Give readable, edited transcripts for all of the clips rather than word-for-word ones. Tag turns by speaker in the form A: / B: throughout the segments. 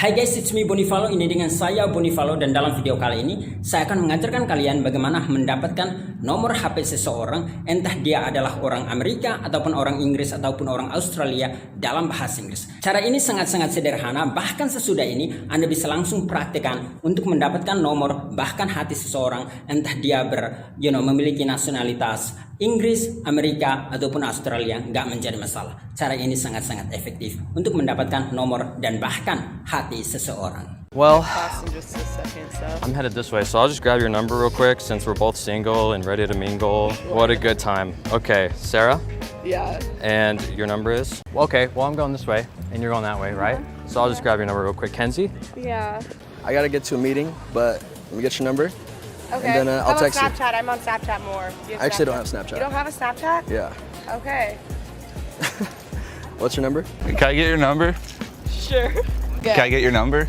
A: Hai guys, it's me Bonifalo. Ini dengan saya Bonifalo, dan dalam video kali ini saya akan mengajarkan kalian bagaimana mendapatkan nomor HP seseorang, entah dia adalah orang Amerika ataupun orang Inggris ataupun orang Australia dalam bahasa Inggris. Cara ini sangat-sangat sederhana, bahkan sesudah ini Anda bisa langsung praktekkan untuk mendapatkan nomor bahkan hati seseorang, entah dia memiliki nasionalitas Inggris, Amerika ataupun Australia, nggak menjadi masalah. Cara ini sangat-sangat efektif untuk mendapatkan nomor dan bahkan hati seseorang.
B: Well,
C: In just a second, so.
B: I'm headed this way, so I'll just grab your number real quick since we're both single and ready to mingle. What a good time. Okay, Sarah?
C: Yeah.
B: And your number is? Okay, well, I'm going this way and you're going that way, right? So I'll just grab your number real quick. Kenzie?
C: Yeah.
D: I gotta get to a meeting, but let me get your number.
C: Okay.
D: And then I'll
C: How about
D: text you.
C: Snapchat? I'm on Snapchat more. Do you
D: I actually don't have Snapchat.
C: You don't have a Snapchat?
D: Yeah.
C: Okay.
D: What's your number?
E: Can I get your number?
C: Sure.
E: Can I get your number?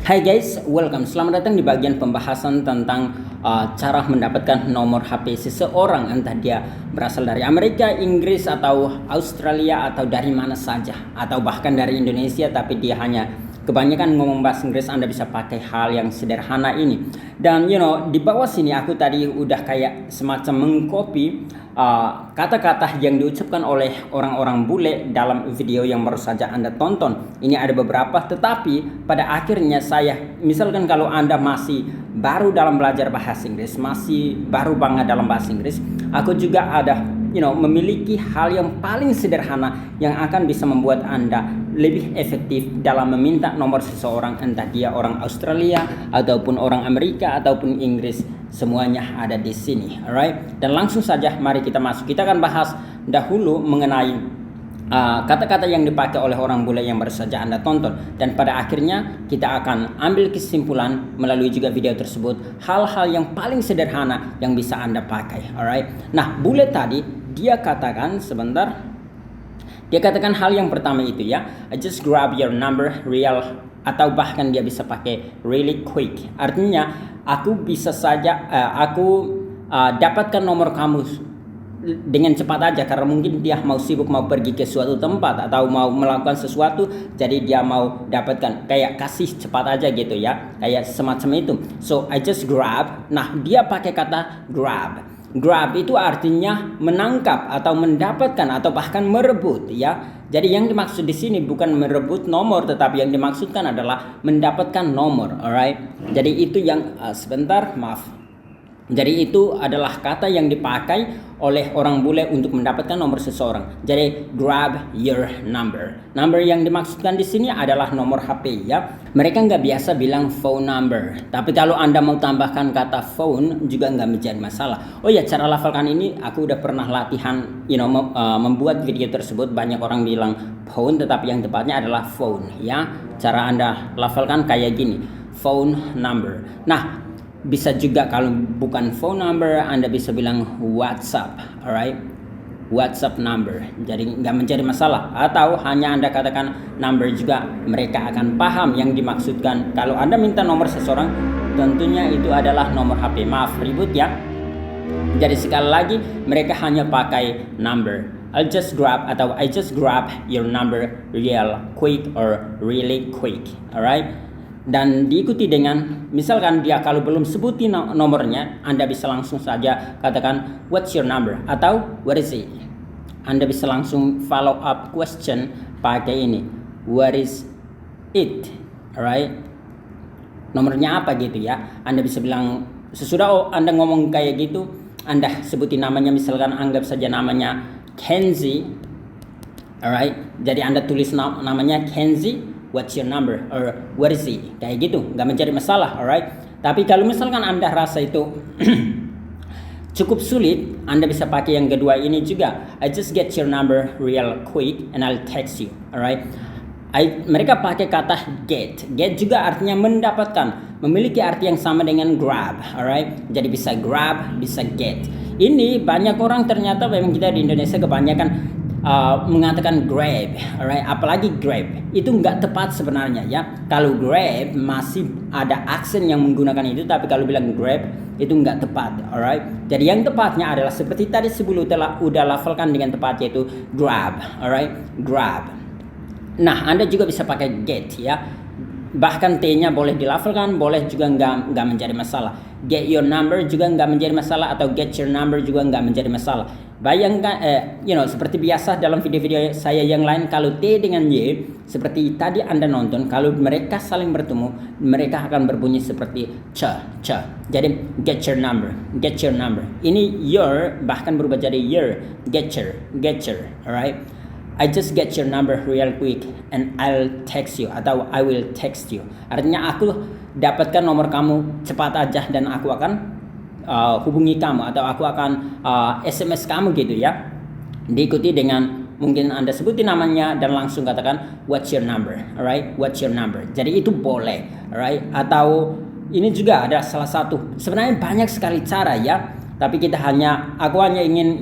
A: Hai guys, welcome. Selamat datang di bagian pembahasan tentang cara mendapatkan nomor HP seseorang, entah dia berasal dari Amerika, Inggris, atau Australia, atau dari mana saja, atau bahkan dari Indonesia tapi dia hanya kebanyakan ngomong bahasa Inggris. Anda bisa pakai hal yang sederhana ini. Dan di bawah sini aku tadi udah kayak semacam mengcopy kata-kata yang diucapkan oleh orang-orang bule dalam video yang baru saja Anda tonton. Ini ada beberapa, tetapi pada akhirnya saya, misalkan kalau Anda masih baru dalam belajar bahasa Inggris, masih baru banget dalam bahasa Inggris, aku juga ada memiliki hal yang paling sederhana yang akan bisa membuat Anda lebih efektif dalam meminta nomor seseorang, entah dia orang Australia ataupun orang Amerika ataupun Inggris. Semuanya ada di sini, alright? Dan langsung saja mari kita masuk. Kita akan bahas dahulu mengenai kata-kata yang dipakai oleh orang bule yang baru saja Anda tonton, dan pada akhirnya kita akan ambil kesimpulan melalui juga video tersebut hal-hal yang paling sederhana yang bisa Anda pakai, alright? Nah, bule tadi dia katakan hal yang pertama itu ya, I just grab your number real, atau bahkan dia bisa pakai really quick. Artinya aku bisa saja dapatkan nomor kamu dengan cepat aja, karena mungkin dia mau sibuk, mau pergi ke suatu tempat atau mau melakukan sesuatu, jadi dia mau dapatkan, kayak kasih cepat aja gitu ya, kayak semacam itu. So I just grab. Nah, dia pakai kata grab. Grab itu artinya menangkap atau mendapatkan atau bahkan merebut ya. Jadi yang dimaksud di sini bukan merebut nomor, tetapi yang dimaksudkan adalah mendapatkan nomor, alright? Jadi itu yang Jadi itu adalah kata yang dipakai oleh orang bule untuk mendapatkan nomor seseorang. Jadi grab your number. Number yang dimaksudkan di sini adalah nomor HP ya. Mereka nggak biasa bilang phone number. Tapi kalau Anda mau tambahkan kata phone juga nggak menjadi masalah. Oh ya, cara lafalkan ini aku udah pernah latihan, membuat video tersebut. Banyak orang bilang phone, tetapi yang tepatnya adalah phone ya. Cara Anda lafalkan kayak gini, phone number. Nah, bisa juga kalau bukan phone number, Anda bisa bilang WhatsApp, alright? WhatsApp number. Jadi nggak menjadi masalah. Atau hanya Anda katakan number juga, mereka akan paham yang dimaksudkan. Kalau Anda minta nomor seseorang, tentunya itu adalah nomor HP. Maaf, ribut ya. Jadi sekali lagi, mereka hanya pakai number. I just grab your number real quick or really quick, alright? Dan diikuti dengan, misalkan dia kalau belum sebutin nomornya, Anda bisa langsung saja katakan what's your number atau what is it. Anda bisa langsung follow up question pakai ini, what is it, alright? Nomornya apa gitu ya. Anda bisa bilang, sesudah Anda ngomong kayak gitu, Anda sebutin namanya, misalkan anggap saja namanya Kenzie, alright? Jadi Anda tulis namanya Kenzie, what's your number or what is it, kayak gitu, nggak menjadi masalah, alright. Tapi kalau misalkan Anda rasa itu cukup sulit, Anda bisa pakai yang kedua ini juga, I just get your number real quick and I'll text you, alright. Mereka pakai kata get. Get juga artinya mendapatkan, memiliki arti yang sama dengan grab, alright. Jadi bisa grab, bisa get. Ini banyak orang ternyata, memang kita di Indonesia kebanyakan mengatakan grab, alright. Apalagi grab itu nggak tepat sebenarnya ya. Kalau grab masih ada aksen yang menggunakan itu, tapi kalau bilang grab itu nggak tepat, alright. Jadi yang tepatnya adalah seperti tadi sebelum udah lafalkan dengan tepat, yaitu grab, alright, grab. Nah, Anda juga bisa pakai get ya. bahkan T-nya boleh dilafalkan, boleh juga nggak menjadi masalah. Get your number juga nggak menjadi masalah, atau get your number juga nggak menjadi masalah. Bayangkan, seperti biasa dalam video-video saya yang lain, kalau T dengan Y, seperti tadi Anda nonton, kalau mereka saling bertemu, mereka akan berbunyi seperti cha. Jadi get your number. Ini your bahkan berubah jadi your, get your, alright? I just get your number real quick and I'll text you, atau I will text you. Artinya aku dapatkan nomor kamu cepat aja dan aku akan hubungi kamu, atau aku akan SMS kamu gitu ya. Diikuti dengan mungkin Anda sebutin namanya dan langsung katakan what's your number, alright? What's your number. Jadi itu boleh, alright? Atau ini juga ada salah satu. Sebenarnya banyak sekali cara ya, tapi aku hanya ingin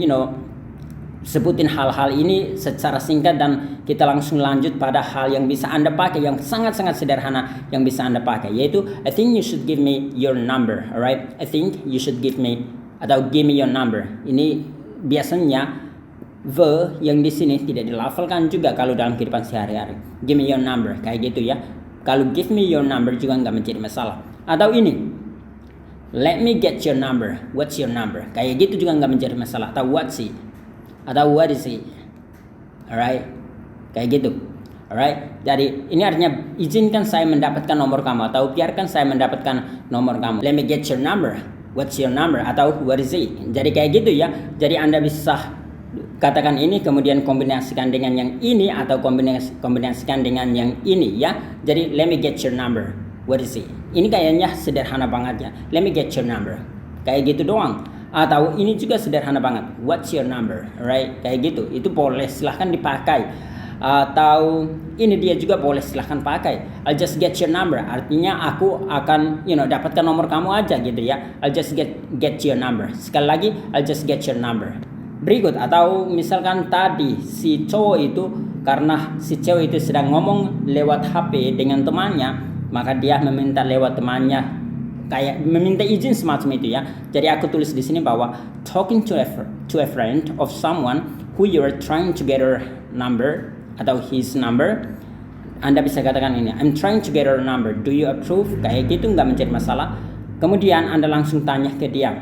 A: sebutin hal-hal ini secara singkat dan kita langsung lanjut pada hal yang bisa Anda pakai, yang sangat-sangat sederhana yang bisa Anda pakai, yaitu I think you should give me your number, alright? I think you should give me, atau give me your number. Ini biasanya verb yang di sini tidak dilafalkan juga kalau dalam kehidupan sehari-hari. Give me your number, kayak gitu ya. Kalau give me your number juga nggak menjadi masalah. Atau ini, let me get your number, what's your number, kayak gitu juga nggak menjadi masalah. Atau what's it, atau what is it, alright, kayak gitu, alright. Jadi ini artinya izinkan saya mendapatkan nomor kamu, atau biarkan saya mendapatkan nomor kamu. Let me get your number, what's your number, atau what is it. Jadi kayak gitu ya. Jadi Anda bisa katakan ini kemudian kombinasikan dengan yang ini, atau kombinasikan dengan yang ini ya. Jadi let me get your number, what is it. Ini kayaknya sederhana banget ya. Let me get your number, kayak gitu doang. Atau ini juga sederhana banget, what's your number, right? Kayak gitu, itu boleh, silahkan dipakai. Atau ini dia juga boleh, silahkan pakai. I'll just get your number, artinya aku akan dapatkan nomor kamu aja gitu ya. I'll just get your number. Sekali lagi, I'll just get your number. Berikut, atau misalkan tadi si cowok itu, karena si cewek itu sedang ngomong lewat HP dengan temannya, maka dia meminta lewat temannya, kayak meminta izin semacam itu ya. Jadi aku tulis di sini bahwa talking to a friend of someone who you are trying to get her number, atau his number. Anda bisa katakan ini, I'm trying to get her number, do you approve? Kayak gitu nggak menjadi masalah. Kemudian Anda langsung tanya ke dia,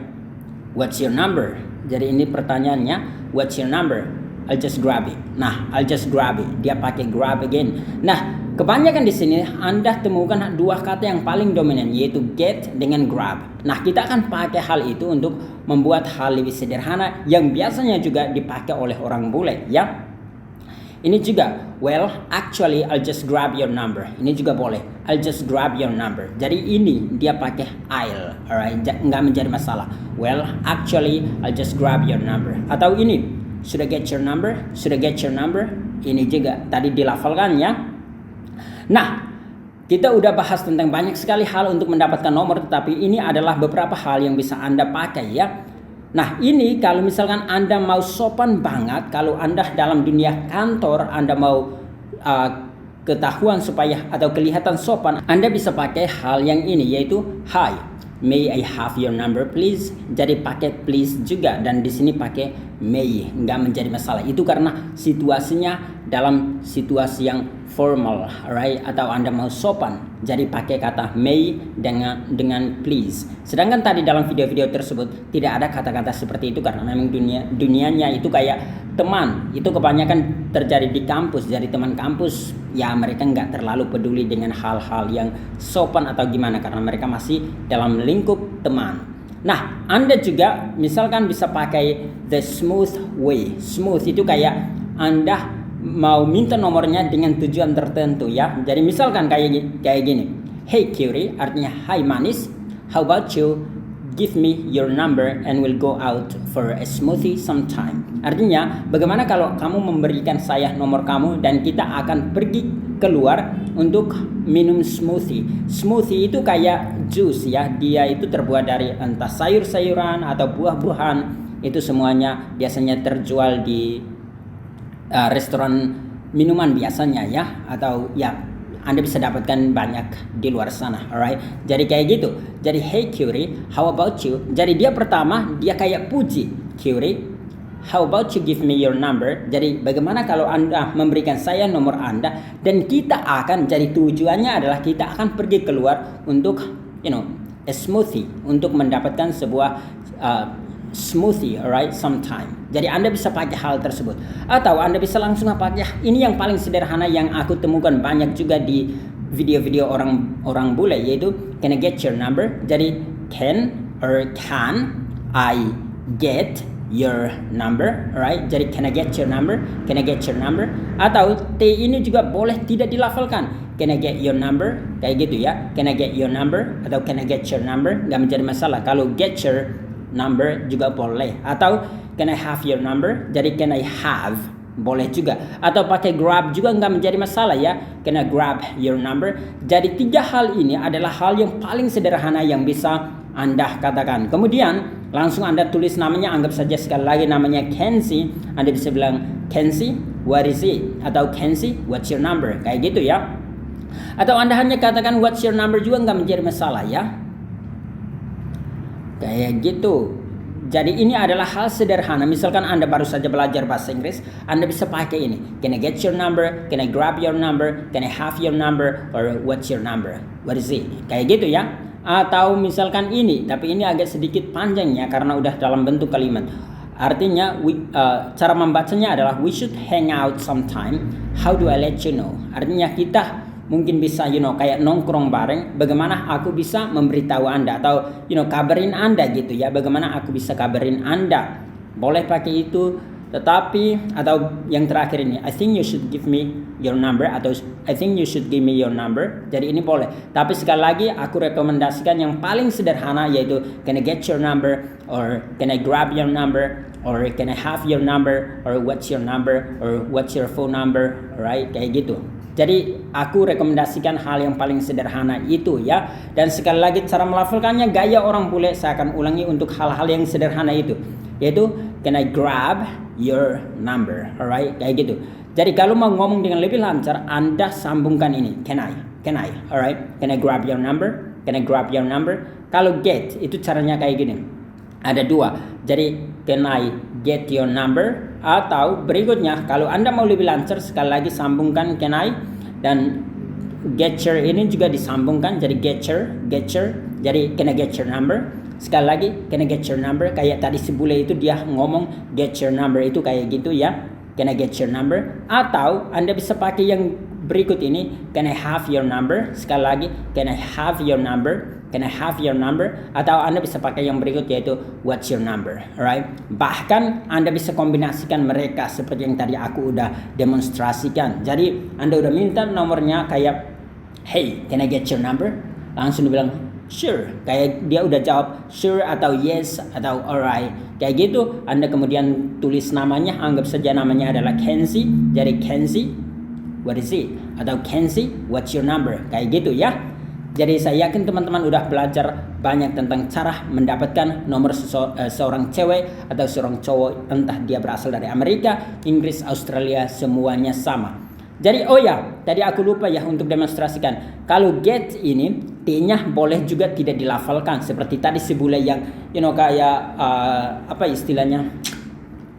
A: what's your number? Jadi ini pertanyaannya, what's your number? I'll just grab it. Nah, I'll just grab it. Dia pakai grab again. Nah, kebanyakan di sini Anda temukan dua kata yang paling dominan, yaitu get dengan grab. Nah, kita akan pakai hal itu untuk membuat hal lebih sederhana yang biasanya juga dipakai oleh orang bule ya. Ini juga, well, actually I'll just grab your number. Ini juga boleh, I'll just grab your number. Jadi ini dia pakai I'll, alright, nggak menjadi masalah. Well, actually I'll just grab your number. Atau ini, should I get your number? Should I get your number? Ini juga tadi dilafalkan ya. Nah, kita udah bahas tentang banyak sekali hal untuk mendapatkan nomor, tetapi ini adalah beberapa hal yang bisa Anda pakai ya. Nah, ini kalau misalkan Anda mau sopan banget, kalau Anda dalam dunia kantor, Anda mau ketahuan supaya atau kelihatan sopan, Anda bisa pakai hal yang ini, yaitu hi, may I have your number please. Jadi pakai please juga, dan di sini pakai may, nggak menjadi masalah. Itu karena situasinya dalam situasi yang formal, right? Atau Anda mau sopan, jadi pakai kata may dengan please. Sedangkan tadi dalam video-video tersebut tidak ada kata-kata seperti itu, karena memang dunianya itu kayak teman. Itu kebanyakan terjadi di kampus. Jadi teman kampus ya, mereka nggak terlalu peduli dengan hal-hal yang sopan atau gimana, karena mereka masih dalam lingkup teman. Nah, Anda juga misalkan bisa pakai the smooth way. Smooth itu kayak Anda mau minta nomornya dengan tujuan tertentu ya. Jadi misalkan kayak gini. Hey cutie, artinya hai manis. How about you give me your number and we'll go out for a smoothie sometime. Artinya, bagaimana kalau kamu memberikan saya nomor kamu dan kita akan pergi keluar untuk minum smoothie. Smoothie itu kayak jus ya. Dia itu terbuat dari entah sayur-sayuran atau buah-buahan. Itu semuanya biasanya terjual di restoran minuman biasanya ya, atau ya Anda bisa dapatkan banyak di luar sana, alright. Jadi kayak gitu. Jadi hey cutie, how about you? Jadi dia pertama dia kayak puji, cutie, how about you give me your number? Jadi bagaimana kalau Anda memberikan saya nomor Anda, dan kita akan, jadi tujuannya adalah kita akan pergi keluar untuk a smoothie, untuk mendapatkan sebuah smoothie, alright, sometime. Jadi Anda bisa pakai hal tersebut, atau Anda bisa langsung pakai ini yang paling sederhana yang aku temukan banyak juga di video-video orang bule, yaitu can I get your number? Jadi can I get your number, alright? Jadi can I get your number? Can I get your number? Atau T ini juga boleh tidak dilafalkan. Can I get your number? Kayak gitu ya. Can I get your number? Atau can I get your number? Gak menjadi masalah. Kalau get your number juga boleh. Atau can I have your number? Jadi can I have boleh juga. Atau pakai grab juga nggak menjadi masalah ya. Can I grab your number? Jadi 3 hal ini adalah hal yang paling sederhana yang bisa Anda katakan. Kemudian langsung Anda tulis namanya, anggap saja sekali lagi namanya Kenzie. Anda bisa bilang Kenzie, what is it? Atau Kenzie, what's your number? Kayak gitu ya. Atau Anda hanya katakan what's your number juga nggak menjadi masalah ya. Kayak gitu. Jadi ini adalah hal sederhana. Misalkan Anda baru saja belajar bahasa Inggris, Anda bisa pakai ini. Can I get your number? Can I grab your number? Can I have your number? Or what's your number? What is it? Kayak gitu ya. Atau misalkan ini, tapi ini agak sedikit panjangnya karena udah dalam bentuk kalimat. Artinya cara membacanya adalah we should hang out sometime. How do I let you know? Artinya kita mungkin bisa kayak nongkrong bareng, bagaimana aku bisa memberitahu Anda, atau kabarin Anda gitu ya, bagaimana aku bisa kabarin Anda. Boleh pakai itu. Tetapi atau yang terakhir ini, I think you should give me your number, atau I think you should give me your number. Jadi ini boleh. Tapi sekali lagi aku rekomendasikan yang paling sederhana, yaitu can I get your number, or can I grab your number, or can I have your number, or what's your number, or what's your phone number, right? Kayak gitu. Jadi aku rekomendasikan hal yang paling sederhana itu ya. Dan sekali lagi cara melafalkannya gaya orang bule, saya akan ulangi untuk hal-hal yang sederhana itu, yaitu can I grab your number, alright? Kayak gitu. Jadi kalau mau ngomong dengan lebih lancar, Anda sambungkan ini, can I, alright? Can I grab your number? Can I grab your number? Kalau get itu caranya kayak gini. Ada 2. Jadi can I get your number? Atau berikutnya, kalau Anda mau lebih lancar, sekali lagi sambungkan can I, dan getcher ini juga disambungkan jadi getcher. Jadi can I get your number? Sekali lagi, can I get your number? Kayak tadi si bule itu dia ngomong get your number itu kayak gitu ya. Can I get your number? Atau Anda bisa pakai yang berikut ini, can I have your number? Sekali lagi, can I have your number? Can I have your number? Atau Anda bisa pakai yang berikut, yaitu what's your number, alright? Bahkan Anda bisa kombinasikan mereka seperti yang tadi aku udah demonstrasikan. Jadi Anda udah minta nomornya, kayak hey, can I get your number? Langsung dibilang sure, kayak dia udah jawab sure atau yes atau alright. Kayak gitu. Anda kemudian tulis namanya, anggap saja namanya adalah Kenzie. Jadi Kenzie, what is it? Atau Kenzie, what's your number? Kayak gitu ya. Jadi saya yakin teman-teman udah belajar banyak tentang cara mendapatkan nomor seorang cewek atau seorang cowok, entah dia berasal dari Amerika, Inggris, Australia, semuanya sama. Jadi tadi aku lupa ya untuk demonstrasikan. Kalau get ini T-nya boleh juga tidak dilafalkan seperti tadi si bule yang kayak apa istilahnya,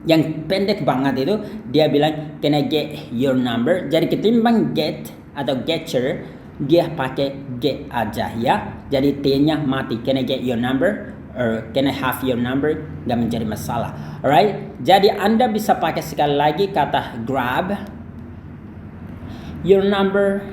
A: yang pendek banget itu, dia bilang can I get your number. Jadi ketimbang get atau getcher, dia pakai get aja ya. Jadi T-nya mati. Can I get your number? Or can I have your number? Gak menjadi masalah. Alright. Jadi Anda bisa pakai sekali lagi kata grab your number,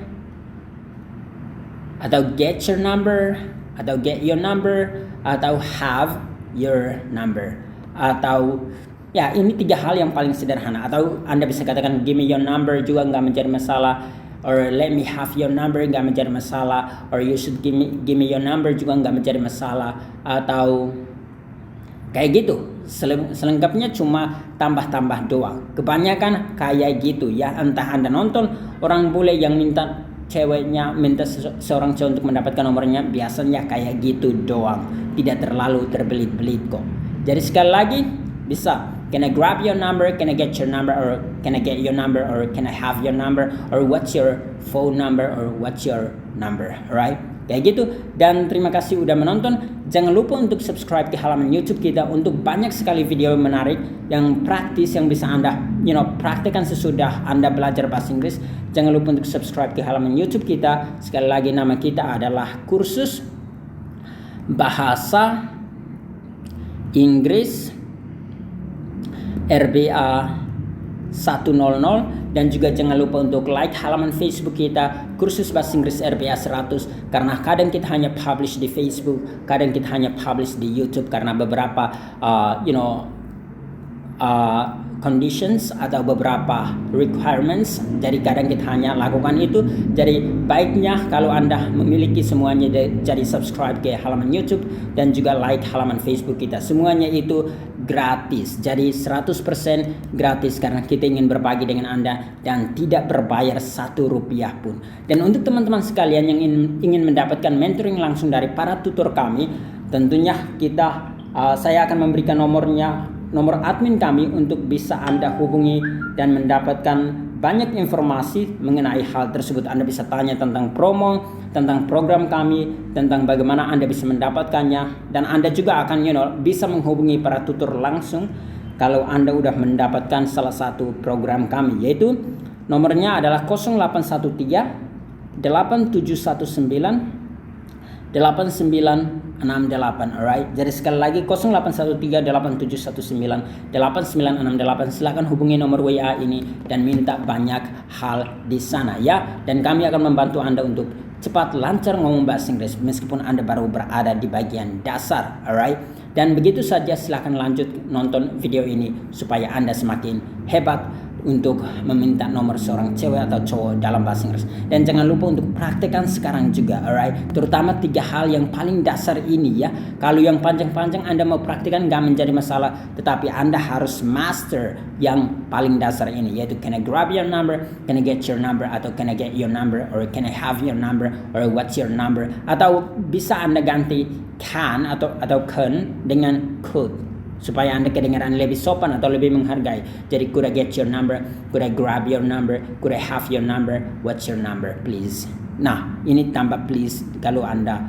A: atau get your number, atau get your number, atau have your number. Atau ya ini 3 hal yang paling sederhana. Atau Anda bisa katakan give me your number juga nggak menjadi masalah, or let me have your number nggak menjadi masalah, or you should give me your number juga nggak menjadi masalah. Atau kayak gitu. Selengkapnya cuma tambah-tambah doang. Kebanyakan kayak gitu ya. Entah Anda nonton orang bule yang minta seorang cowok untuk mendapatkan nomornya, biasanya kayak gitu doang. Tidak terlalu terbelit-belit kok. Jadi sekali lagi bisa, can I grab your number? Can I get your number? Or can I get your number? Or can I have your number? Or what's your phone number? Or what's your number? Alright? Kayak gitu. Dan terima kasih udah menonton. Jangan lupa untuk subscribe ke halaman YouTube kita untuk banyak sekali video menarik yang praktis yang bisa Anda praktekkan sesudah Anda belajar bahasa Inggris. Jangan lupa untuk subscribe ke halaman YouTube kita. Sekali lagi nama kita adalah Kursus Bahasa Inggris RBA 100, dan juga jangan lupa untuk like halaman Facebook kita Kursus Bahasa Inggris RBA 100, karena kadang kita hanya publish di Facebook, kadang kita hanya publish di YouTube karena beberapa conditions atau beberapa requirements. Jadi kadang kita hanya lakukan itu. Jadi baiknya kalau Anda memiliki semuanya, jadi subscribe ke halaman YouTube dan juga like halaman Facebook kita. Semuanya itu gratis. Jadi 100% gratis karena kita ingin berbagi dengan Anda dan tidak berbayar Rp1 pun. Dan untuk teman-teman sekalian yang ingin mendapatkan mentoring langsung dari para tutor kami, tentunya saya akan memberikan nomor admin kami untuk bisa Anda hubungi dan mendapatkan banyak informasi mengenai hal tersebut. Anda bisa tanya tentang promo, tentang program kami, tentang bagaimana Anda bisa mendapatkannya, dan Anda juga akan bisa menghubungi para tutor langsung kalau Anda udah mendapatkan salah satu program kami, yaitu nomornya adalah 0813 8719 8968, alright. Jadi sekali lagi 0813-8719-8968. Silakan hubungi nomor WA ini dan minta banyak hal di sana ya. Dan kami akan membantu Anda untuk cepat lancar ngomong bahasa Inggris meskipun Anda baru berada di bagian dasar, alright. Dan begitu saja, silakan lanjut nonton video ini supaya Anda semakin hebat untuk meminta nomor seorang cewek atau cowok dalam bahasa Inggris. Dan jangan lupa untuk praktekkan sekarang juga, alright. Terutama 3 hal yang paling dasar ini ya. Kalau yang panjang-panjang Anda mau praktekkan gak menjadi masalah, tetapi Anda harus master yang paling dasar ini, yaitu can I grab your number, can I get your number, atau can I get your number, or can I have your number, or what's your number, atau bisa Anda ganti can atau can dengan could supaya Anda kedengaran lebih sopan atau lebih menghargai. Jadi could I get your number, could I grab your number, could I have your number, what's your number please. Nah, ini tambah please kalau Anda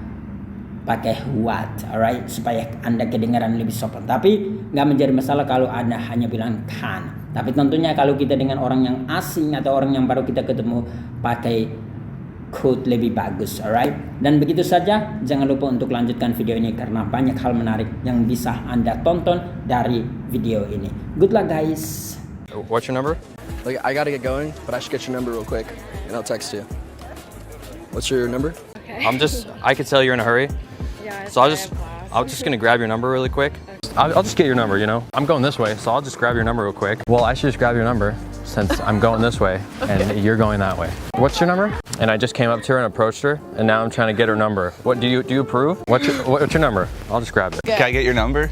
A: pakai what, alright, supaya Anda kedengaran lebih sopan. Tapi nggak menjadi masalah kalau Anda hanya bilang can. Tapi tentunya kalau kita dengan orang yang asing atau orang yang baru kita ketemu, pakai could lebih bagus, alright. Dan begitu saja, jangan lupa untuk lanjutkan video ini karena banyak hal menarik yang bisa Anda tonton dari video ini. Good luck guys.
B: What's your number?
D: Like, I gotta get going, but I should get your number real quick, and I'll text you. What's your number?
C: Okay.
B: I could tell you're in a hurry.
C: Yeah.
B: So I'm just gonna grab your number really quick. I'll just get your number, I'm going this way, so I'll just grab your number real quick. Well, I should just grab your number since I'm going this way and you're going that way. What's your number? And I just came up to her and approached her, and now I'm trying to get her number. What do you approve? What's your number? I'll just grab it.
E: Can I get your number?